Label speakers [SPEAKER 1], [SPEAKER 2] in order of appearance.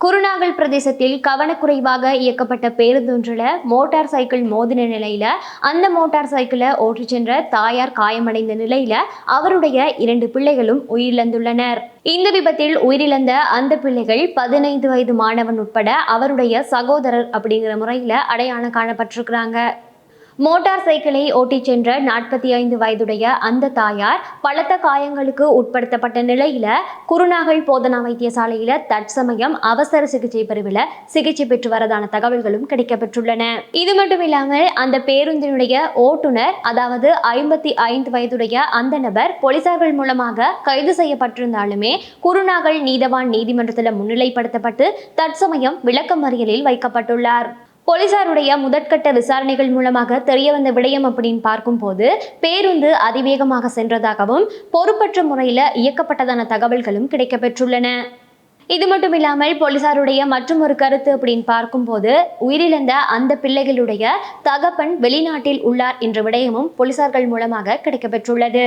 [SPEAKER 1] குருநாகல் பிரதேசத்தில் கவனக்குறைவாக இயக்கப்பட்ட பேருந்தொன்றில் மோட்டார் சைக்கிள் மோதின நிலையில அந்த மோட்டார் சைக்கிளை ஓட்டிச் சென்ற தாயார் காயமடைந்த நிலையில அவருடைய 2 பிள்ளைகளும் உயிரிழந்துள்ளனர். இந்த விபத்தில் உயிரிழந்த அந்த பிள்ளைகள் 15 வயது மாணவன் உட்பட அவருடைய சகோதரர் அப்படிங்கிற முறையில அடையாளம் காணப்பட்டிருக்கிறாங்க. மோட்டார் சைக்கிளை ஓட்டிச் சென்ற 45 வயதுடைய அந்த தாயார் பலத்த காயங்களுக்கு உட்படுத்தப்பட்ட நிலையில குருநாகல் போதனா வைத்தியசாலையில தற்சமயம் அவசர சிகிச்சை பிரிவில் சிகிச்சை பெற்று வரதான தகவல்களும் கிடைக்கப்பெற்றுள்ளன. இது மட்டும் இல்லாமல் அந்த பேருந்தினுடைய ஓட்டுநர், அதாவது 55 வயதுடைய அந்த நபர் போலீசார்கள் மூலமாக கைது செய்யப்பட்டிருந்தாலுமே குருநாகல் நீதவான் நீதிமன்றத்தில் முன்னிலைப்படுத்தப்பட்டு தற்சமயம் விளக்கமறியலில் வைக்கப்பட்டுள்ளார். போலீசாருடைய முதற்கட்ட விசாரணைகள் மூலமாக தெரிய வந்த விடயம் அப்படின்னு பார்க்கும்போது பேருந்து அதிவேகமாக சென்றதாகவும் பொறுப்பற்ற முறையில் இயக்கப்பட்டதான தகவல்களும் கிடைக்கப்பெற்றுள்ளன. இது மட்டும் இல்லாமல் போலீசாருடைய மற்றும் ஒரு கருத்து அப்படின்னு பார்க்கும்போது உயிரிழந்த அந்த பிள்ளைகளுடைய தகப்பன் வெளிநாட்டில் உள்ளார் என்ற விடயமும் போலீசார்கள் மூலமாக கிடைக்கப்பெற்றுள்ளது.